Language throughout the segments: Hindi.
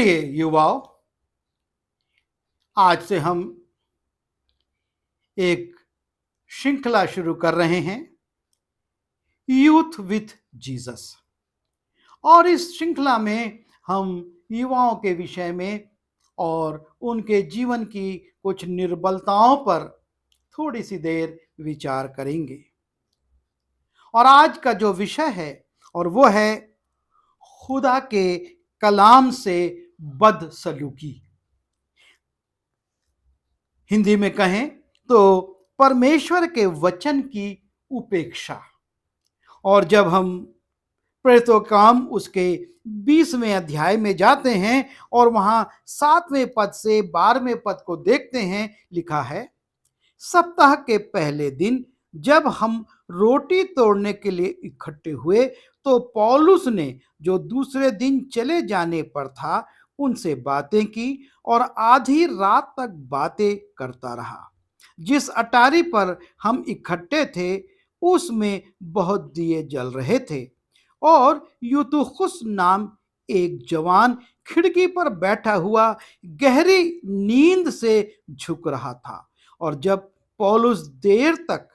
चलिए युवाओं, आज से हम एक श्रृंखला शुरू कर रहे हैं, यूथ विथ जीसस। और इस श्रृंखला में हम युवाओं के विषय में और उनके जीवन की कुछ निर्बलताओं पर थोड़ी सी देर विचार करेंगे। और आज का जो विषय है और वो है खुदा के कलाम से बदसलूकी। हिंदी में कहें तो परमेश्वर के वचन की उपेक्षा। और जब हम प्रेरितों के काम उसके 20वें अध्याय में जाते हैं और वहां 7वें पद से 12वें पद को देखते हैं, लिखा है, सप्ताह के पहले दिन जब हम रोटी तोड़ने के लिए इकट्ठे हुए तो पौलुस ने जो दूसरे दिन चले जाने पर था उनसे बातें की और आधी रात तक बातें करता रहा। जिस अटारी पर हम इकट्ठे थे उसमें बहुत दिए जल रहे थे और यूतुखुस नाम एक जवान खिड़की पर बैठा हुआ गहरी नींद से झुक रहा था। और जब पौलुस देर तक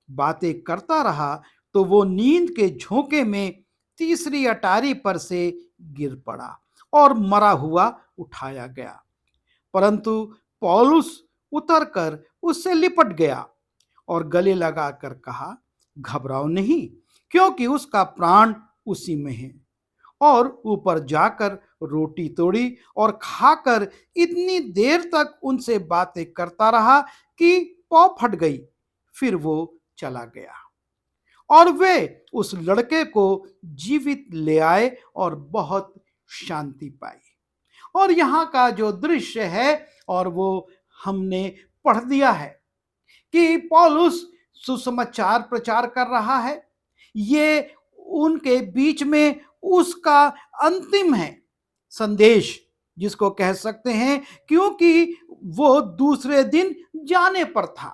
बातें करता रहा तो वो नींद के झोंके में तीसरी अटारी पर से गिर पड़ा और मरा हुआ उठाया गया। परंतु पौलुस उतरकर उससे लिपट गया और गले लगाकर कहा, घबराओ नहीं, क्योंकि उसका प्राण उसी में है। और ऊपर जाकर रोटी तोड़ी और खाकर इतनी देर तक उनसे बातें करता रहा कि पौ फट गई। फिर वो चला गया और वे उस लड़के को जीवित ले आए और बहुत शांति पाई। और यहाँ का जो दृश्य है और वो हमने पढ़ दिया है कि पौलुस सुसमाचार प्रचार कर रहा है। ये उनके बीच में उसका अंतिम है संदेश, जिसको कह सकते हैं, क्योंकि वो दूसरे दिन जाने पर था।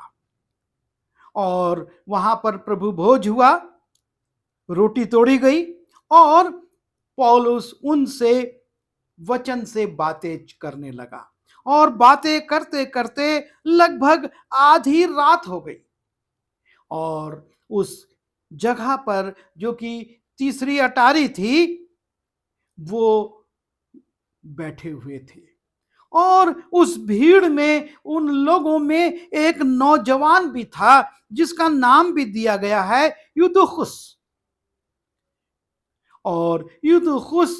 और वहां पर प्रभु भोज हुआ, रोटी तोड़ी गई और पौलुस उनसे वचन से बातें करने लगा। और बातें करते करते लगभग आधी रात हो गई और उस जगह पर जो कि तीसरी अटारी थी वो बैठे हुए थे। और उस भीड़ में उन लोगों में एक नौजवान भी था जिसका नाम भी दिया गया है यूतुखुस। और यूतुखुस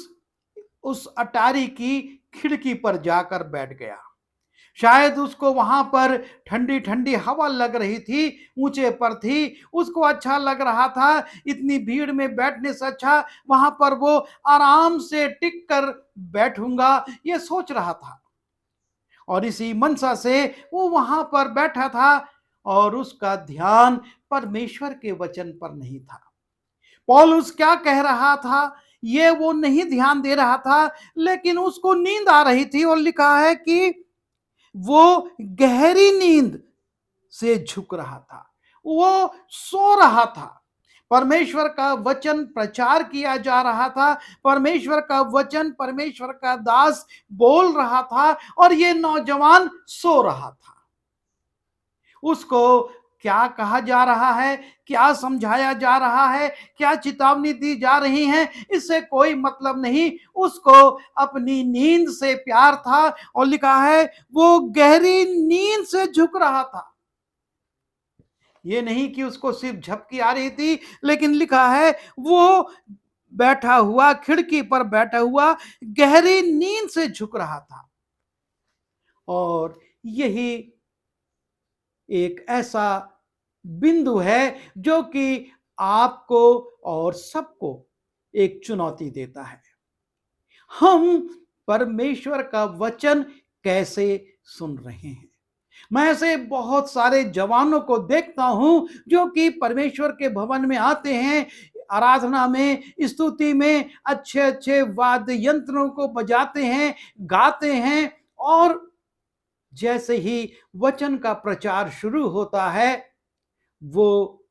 उस अटारी की खिड़की पर जाकर बैठ गया। शायद उसको वहां पर ठंडी ठंडी हवा लग रही थी, ऊंचे पर थी, उसको अच्छा लग रहा था। इतनी भीड़ में बैठने से अच्छा वहां पर वो आराम से टिक कर बैठूंगा, ये सोच रहा था। और इसी मनसा से वो वहां पर बैठा था और उसका ध्यान परमेश्वर के वचन पर नहीं था। पौलुस क्या कह रहा था ये वो नहीं ध्यान दे रहा था, लेकिन उसको नींद आ रही थी। और लिखा है कि वो गहरी नींद से झुक रहा था, वो सो रहा था। परमेश्वर का वचन प्रचार किया जा रहा था, परमेश्वर का वचन परमेश्वर का दास बोल रहा था और ये नौजवान सो रहा था। उसको क्या कहा जा रहा है, क्या समझाया जा रहा है, क्या चेतावनी दी जा रही है, इससे कोई मतलब नहीं। उसको अपनी नींद से प्यार था और लिखा है वो गहरी नींद से झुक रहा था। ये नहीं कि उसको सिर्फ झपकी आ रही थी, लेकिन लिखा है वो बैठा हुआ, खिड़की पर बैठा हुआ गहरी नींद से झुक रहा था। और यही एक ऐसा बिंदु है जो कि आपको और सबको एक चुनौती देता है। हम परमेश्वर का वचन कैसे सुन रहे हैं? मैं ऐसे बहुत सारे जवानों को देखता हूं जो कि परमेश्वर के भवन में आते हैं, आराधना में, स्तुति में अच्छे अच्छे वाद्य यंत्रों को बजाते हैं, गाते हैं। और जैसे ही वचन का प्रचार शुरू होता है वो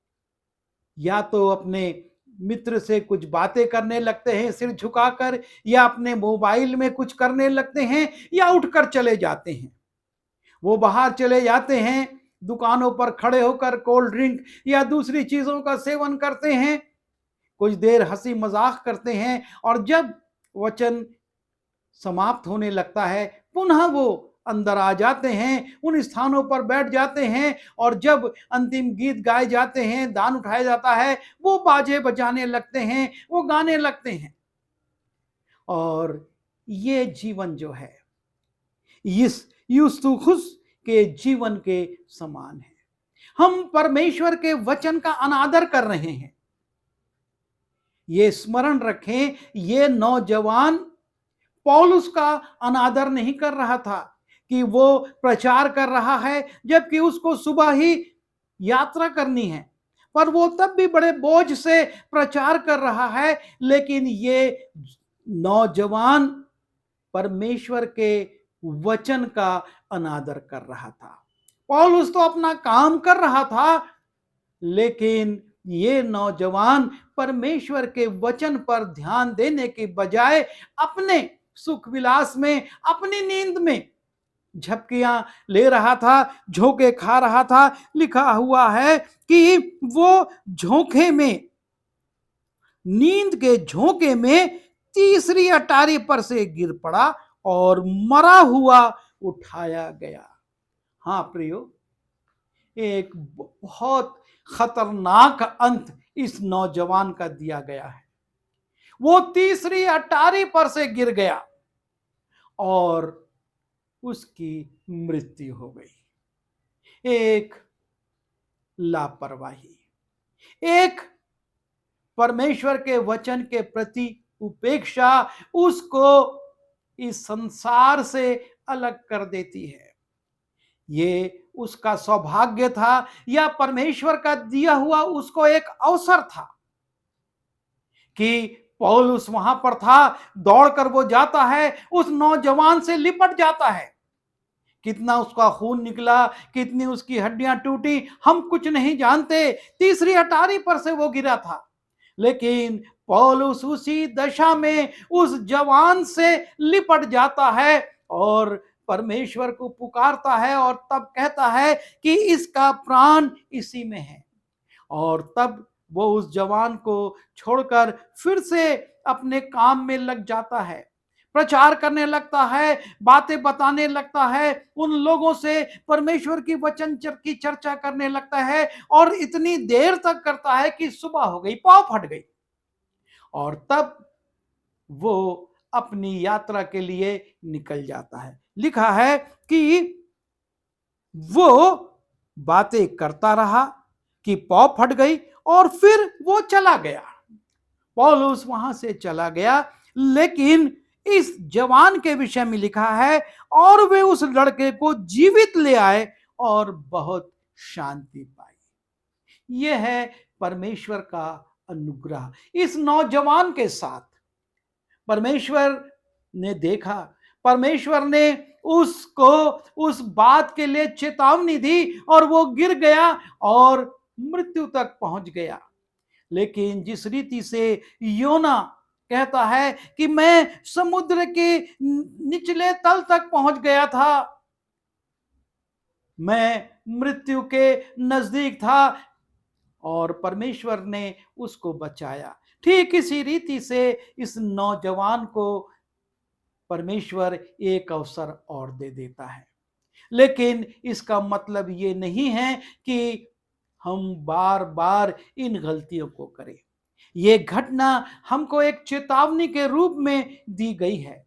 या तो अपने मित्र से कुछ बातें करने लगते हैं सिर झुकाकर, या अपने मोबाइल में कुछ करने लगते हैं, या उठकर चले जाते हैं। वो बाहर चले जाते हैं, दुकानों पर खड़े होकर कोल्ड ड्रिंक या दूसरी चीजों का सेवन करते हैं, कुछ देर हंसी मजाक करते हैं, और जब वचन समाप्त होने लगता है पुनः वो अंदर आ जाते हैं, उन स्थानों पर बैठ जाते हैं, और जब अंतिम गीत गाए जाते हैं, दान उठाया जाता है, वो बाजे बजाने लगते हैं, वो गाने लगते हैं। और ये जीवन जो है इस यूस्तुखुस के जीवन के समान है। हम परमेश्वर के वचन का अनादर कर रहे हैं। ये स्मरण रखें, ये नौजवान पौलुस का अनादर नहीं कर रहा था कि वो प्रचार कर रहा है, जबकि उसको सुबह ही यात्रा करनी है, पर वो तब भी बड़े बोझ से प्रचार कर रहा है। लेकिन ये नौजवान परमेश्वर के वचन का अनादर कर रहा था। पौलुस तो अपना काम कर रहा था, लेकिन ये नौजवान परमेश्वर के वचन पर ध्यान देने के बजाय अपने सुख विलास में, अपनी नींद में झपकियां ले रहा था, झोंके खा रहा था। लिखा हुआ है कि वो झोंके में, नींद के झोंके में तीसरी अटारी पर से गिर पड़ा और मरा हुआ उठाया गया। हाँ प्रियो, एक बहुत खतरनाक अंत इस नौजवान का दिया गया है। वो तीसरी अटारी पर से गिर गया और उसकी मृत्यु हो गई। एक लापरवाही, एक परमेश्वर के वचन के प्रति उपेक्षा उसको इस संसार से अलग कर देती है। ये उसका सौभाग्य था, या परमेश्वर का दिया हुआ उसको एक अवसर था कि पौलुस वहां पर था, दौड़कर वो जाता है, उस नौजवान से लिपट जाता है। कितना उसका खून निकला, कितनी उसकी हड्डियां टूटी, हम कुछ नहीं जानते। तीसरी अटारी पर से वो गिरा था, लेकिन पौलुस उसी दशा में उस जवान से लिपट जाता है और परमेश्वर को पुकारता है, और तब कहता है कि इसका प्राण इसी में है। और तब वो उस जवान को छोड़कर फिर से अपने काम में लग जाता है, प्रचार करने लगता है, बातें बताने लगता है, उन लोगों से परमेश्वर की वचन की चर्चा करने लगता है, और इतनी देर तक करता है कि सुबह हो गई, पाँव फट गई। और तब वो अपनी यात्रा के लिए निकल जाता है। लिखा है कि वो बातें करता रहा कि पाँव फट गई, और फिर वो चला गया। पौलुस वहां से चला गया, लेकिन इस जवान के विषय में लिखा है, और वे उस लड़के को जीवित ले आए और बहुत शांति पाई। यह है परमेश्वर का अनुग्रह। इस नौजवान के साथ परमेश्वर ने देखा, परमेश्वर ने उसको उस बात के लिए चेतावनी दी, और वो गिर गया और मृत्यु तक पहुंच गया। लेकिन जिस रीति से योना कहता है कि मैं समुद्र के निचले तल तक पहुंच गया था, मैं मृत्यु के नजदीक था, और परमेश्वर ने उसको बचाया। ठीक इसी रीति से इस नौजवान को परमेश्वर एक अवसर और दे देता है। लेकिन इसका मतलब ये नहीं है कि हम बार बार इन गलतियों को करें। ये घटना हमको एक चेतावनी के रूप में दी गई है।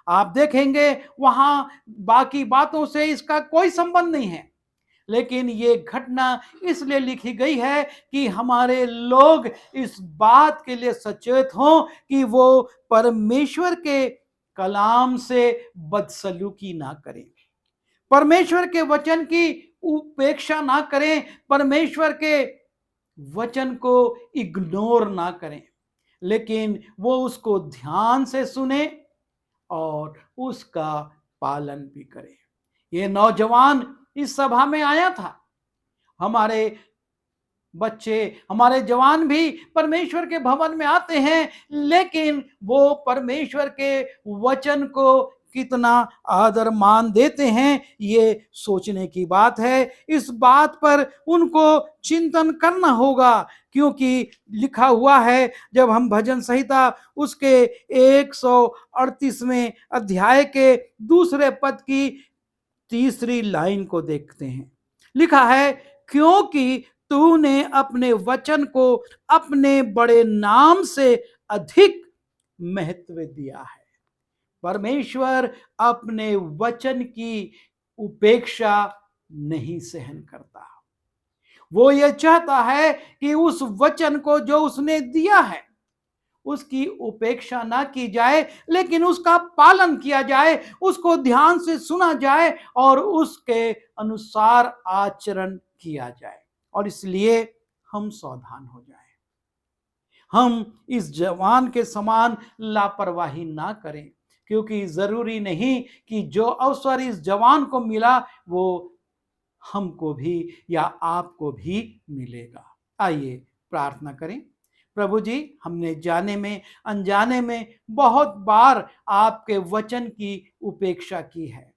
आप देखेंगे वहां बाकी बातों से इसका कोई संबंध नहीं है, लेकिन ये घटना इसलिए लिखी गई है कि हमारे लोग इस बात के लिए सचेत हों कि वो परमेश्वर के कलाम से बदसलूकी ना करें, परमेश्वर के वचन की उपेक्षा ना करें, परमेश्वर के वचन को इग्नोर ना करें, लेकिन वो उसको ध्यान से सुने और उसका पालन भी करें। ये नौजवान इस सभा में आया था, हमारे बच्चे, हमारे जवान भी परमेश्वर के भवन में आते हैं, लेकिन वो परमेश्वर के वचन को कितना आदर मान देते हैं, ये सोचने की बात है। इस बात पर उनको चिंतन करना होगा, क्योंकि लिखा हुआ है, जब हम भजन संहिता उसके 138वें अध्याय के दूसरे पद की तीसरी लाइन को देखते हैं, लिखा है, क्योंकि तूने अपने वचन को अपने बड़े नाम से अधिक महत्व दिया है। परमेश्वर अपने वचन की उपेक्षा नहीं सहन करता। वो ये चाहता है कि उस वचन को जो उसने दिया है उसकी उपेक्षा ना की जाए, लेकिन उसका पालन किया जाए, उसको ध्यान से सुना जाए और उसके अनुसार आचरण किया जाए। और इसलिए हम सावधान हो जाएं, हम इस जवान के समान लापरवाही ना करें, क्योंकि जरूरी नहीं कि जो अवसर इस जवान को मिला वो हमको भी या आपको भी मिलेगा। आइए प्रार्थना करें। प्रभु जी, हमने जाने में अनजाने में बहुत बार आपके वचन की उपेक्षा की है,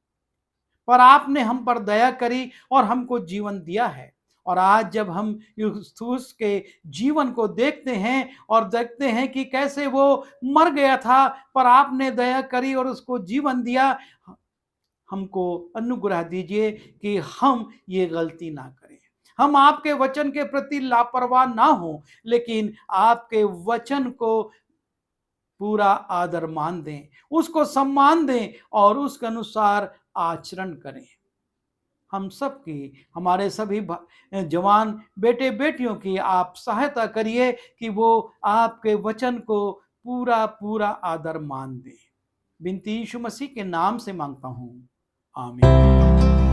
पर आपने हम पर दया करी और हमको जीवन दिया है। और आज जब हम यूस्तुस के जीवन को देखते हैं और देखते हैं कि कैसे वो मर गया था, पर आपने दया करी और उसको जीवन दिया, हमको अनुग्रह दीजिए कि हम ये गलती ना करें, हम आपके वचन के प्रति लापरवाह ना हो, लेकिन आपके वचन को पूरा आदर मान दें, उसको सम्मान दें और उसके अनुसार आचरण करें। हम सब की, हमारे सभी जवान बेटे बेटियों की आप सहायता करिए कि वो आपके वचन को पूरा पूरा आदर मान दें। बिनती यीशु मसीह के नाम से मांगता हूँ, आमीन।